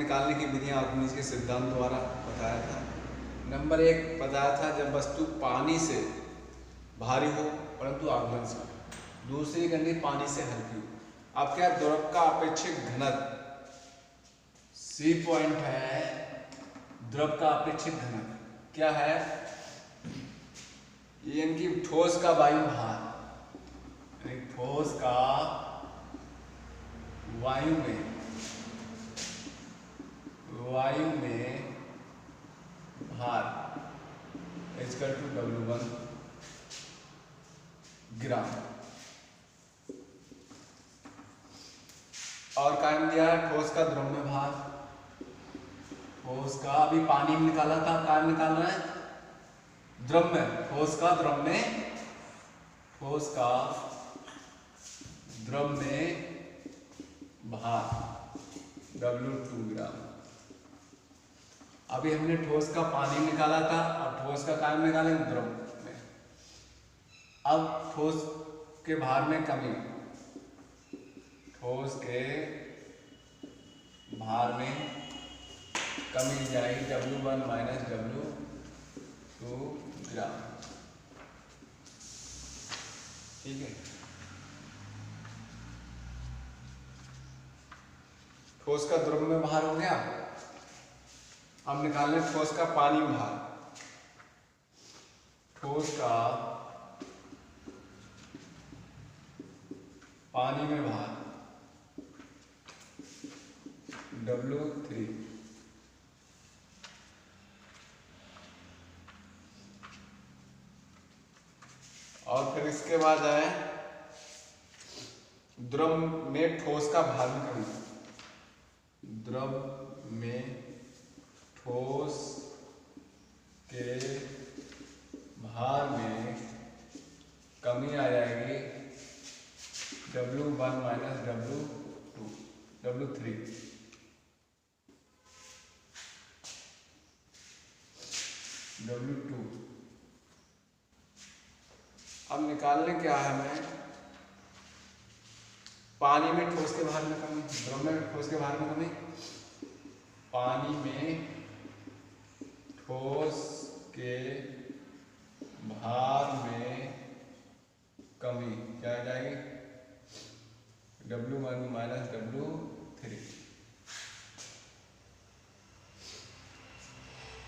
निकालने की विधियां आर्किमिडीज के सिद्धांत द्वारा बताया था। नंबर 1 बताया था जब वस्तु पानी से भारी हो परंतु आघूलनशील। दूसरी कंडीशन पानी से हल्की हो। अब क्या द्रव का अपेक्षित घनत्व सी पॉइंट है। द्रव का अपेक्षित घनत्व क्या है? यानी ठोस का वायु भार, ठोस का वायु में भार इक्वल टू W1 ग्राम। और काम दिया है ठोस का द्रव में भार। ठोस का अभी पानी में निकाला था, काम निकालना है द्रव में। ठोस का द्रव में भार W2 ग्राम। अभी हमने ठोस का पानी निकाला था और ठोस का काम निकालेंगे द्रव में। अब ठोस के भार में कमी, ठोस के भार में कमी जाएगी W1 माइनस W2 ग्राम। ठीक है। ठोस का द्रव में भार हो गया। अब निकालने ठोस का पानी में भार। ठोस का पानी में भार W3। और फिर इसके बाद आए द्रव में ठोस का भार में कमी। द्रव में ठोस के भार में कमी आ जाएगी W1 माइनस W3। W2। अब निकालने क्या है हमें? पानी में ठोस के भार में कमी, द्रव में ठोस के भार में कमी। पानी में ठोस के भार में कमी क्या आ जाएगी? W1 minus W3।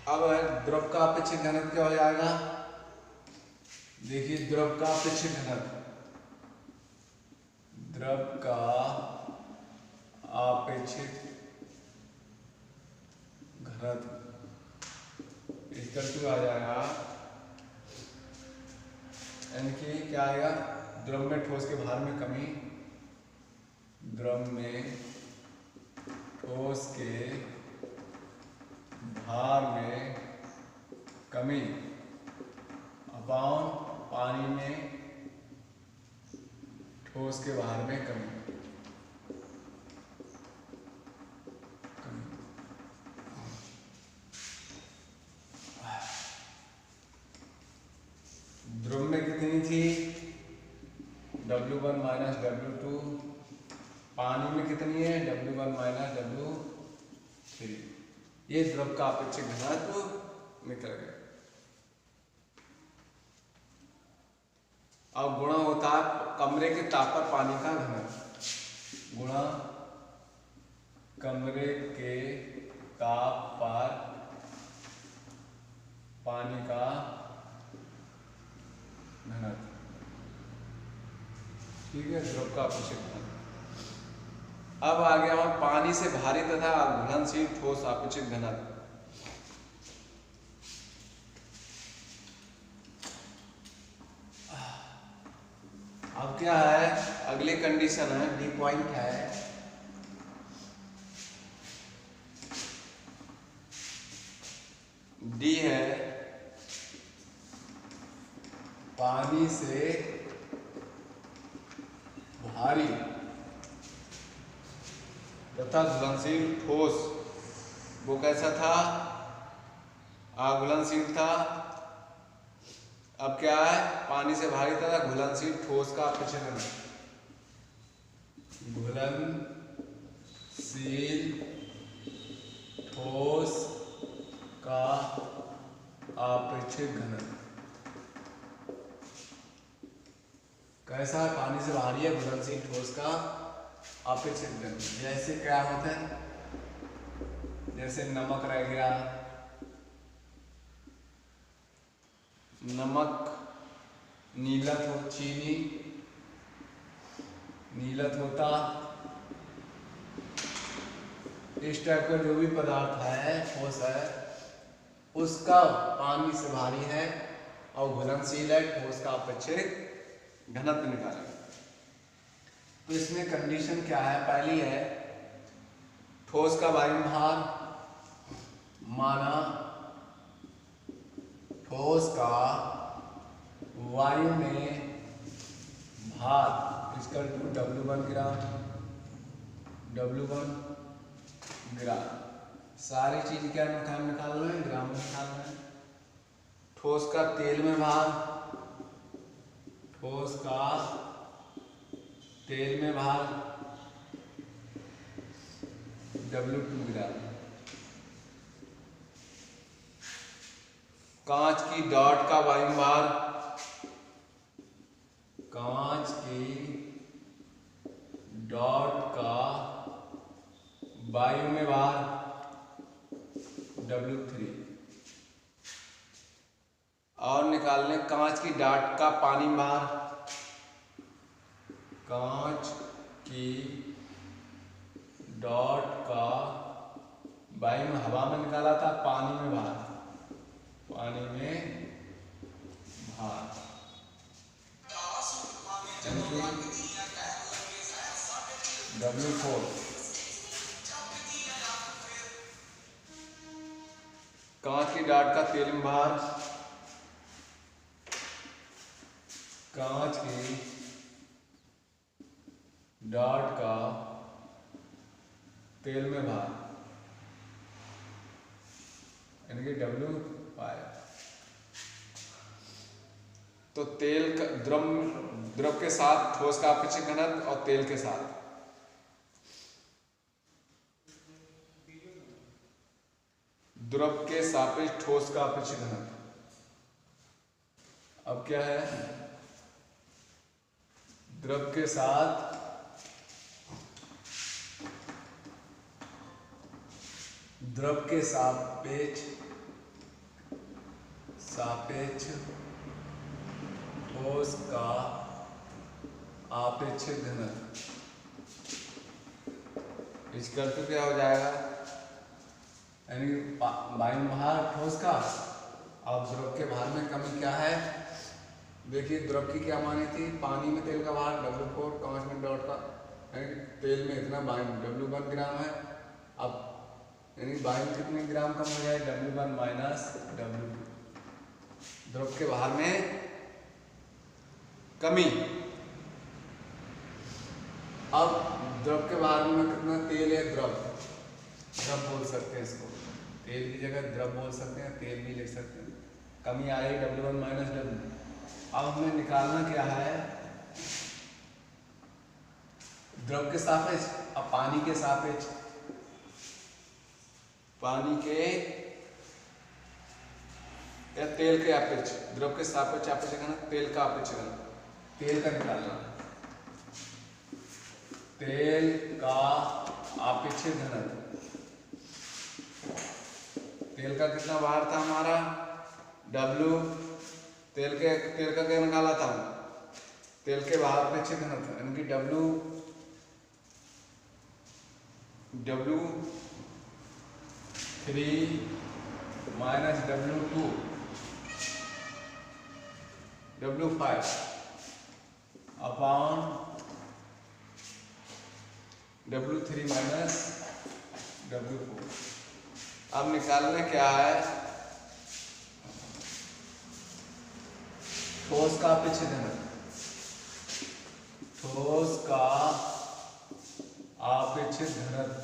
अब द्रव का अपेक्षित घनत्व क्या हो जाएगा? देखिए द्रव का अपेक्षित घनत्व, द्रव का अपेक्षित घनत्व इक्वल टू आ जाएगा, यानी कि क्या आएगा? द्रव में ठोस के भार में कमी, द्रव में ठोस के भार में कमी अपॉन पानी में ठोस के भार में कमी। द्रव में कितनी थी? W1 minus W2। पानी में कितनी है? W1 minus W3। ये द्रव का अपेक्षित घनत्व निकल गया। अब गुणा होता है कमरे के ताप पर पानी का घनत्व। गुणा कमरे के ताप पर पानी का घनत्व। ठीक है, द्रव का अपेक्षित घनत्व। अब आ गया हम पानी से भारी तथा घुलनशील ठोस अपेक्षित घनत्व। अब क्या है? अगले कंडीशन है, डी पॉइंट है। डी है पानी से भारी तथा घुलनशील ठोस। वो कैसा था? अघुलनशील था। अब क्या है? पानी से भारी तथा घुलनशील ठोस का अपेक्षित घनत्व। घुलनशील अपेक्षित घनत्व कैसा है? पानी से भारी है घुलनशील ठोस का अपेक्षित घनत्व। जैसे क्या होता है, जैसे नमक रह गया, नमक नीलत हो, चीनी नीलत होता, इस टाइप का जो भी पदार्थ है ठोस है उसका पानी से भारी है और घुलनशील है, ठोस का अपेक्षित घनत्व निकालेंगे। तो इसमें कंडीशन क्या है? पहली है ठोस का वायु भार, माना ठोस का वायु में भार इसका W1 ग्राम, W1 ग्राम। सारी चीज क्या निकालना है? ग्राम में निकालना है। ठोस का तेल में भार, ठोस का तेल में भार W2 ग्राम। कांच की डॉट का वायु भार, कांच की डॉट का वायु में भार W3। और निकालने कांच की डॉट का पानी में भार, कांच की डॉट का वायु में हवा में निकाला था, पानी में भार, पानी में भार W4। कांच की डाट का तेल में भार, कांच की डाट का तेल में भार यानी कि W5। तो तेल का द्रव के साथ ठोस का अपेक्षित घनत्व और तेल के साथ द्रव के सापेक्ष ठोस का अपेक्षित घनत्व। अब क्या है? द्रव के साथ द्रव के सापेक्ष ठोस का अपेक्षित घनत्व। इसका अर्थ क्या हो जाएगा? यानी वायु भार ठोस का और द्रव के भार में कमी क्या है? देखिए द्रव की क्या मानी थी? पानी में तेल का भार W4, कांच में डॉट का, यानी तेल में इतना वायु W1 ग्राम है। अब यानी वायु कितने ग्राम कम हो जाए? W1 minus W2। द्रव के भार में कमी। अब द्रव के भार में कितना तेल है? द्रव बोल सकते हैं इसको, तेल की जगह द्रव बोल सकते हैं, तेल भी लिख सकते हैं। कमी आई W1 माइनस W। अब हमें निकालना क्या है? द्रव के सापेक्ष, अब पानी के सापेक्ष, पानी के या तेल के अपेक्ष, द्रव के सापेक्ष अपेक्ष घनत्व, तेल का अपेक्ष घनत्व। तेल का निकालना, तेल का अपेक्षित घनत्व। तेल का कितना भार था हमारा? W। तेल का क्या निकाला था? तेल के भार अपेक्षित घनत्व यानी कि W3 minus W2 W5 upon W3 minus W4। अब निकालना क्या है? ठोस का अपेक्षित घनत्व, ठोस का अपेक्षित घनत्व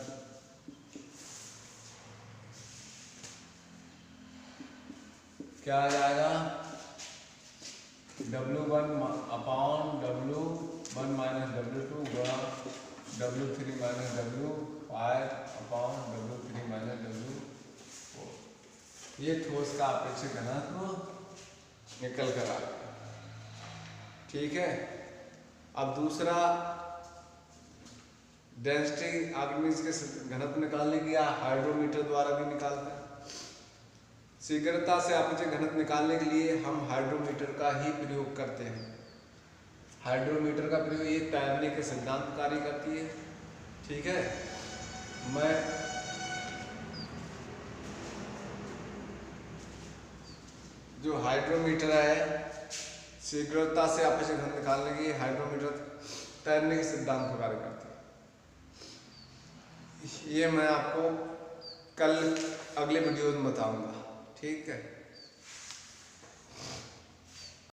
क्या आ जाएगा? W1 upon W1 minus W2 गुणा W3 minus W5 upon W3 minus W4। ये ठोस का अपेक्षित घनत्व निकल कर आ गया। ठीक है। अब दूसरा डेंसिटी ऑर्गेनिज्म के घनत्व निकालने की या हाइड्रोमीटर द्वारा भी निकालते हैं। शीघ्रता से अपचे घनत्व निकालने के लिए हम हाइड्रोमीटर का ही प्रयोग करते हैं। हाइड्रोमीटर का प्रयोग ये तैरने के सिद्धांत कार्य करती है। ठीक है। मैं जो हाइड्रोमीटर है शीघ्रता से अपचे घनत्व निकालने के लिए हाइड्रोमीटर तैरने के सिद्धांत पर कार्य करती है। ये मैं आपको कल अगले वीडियो में बताऊंगा। ठीक है।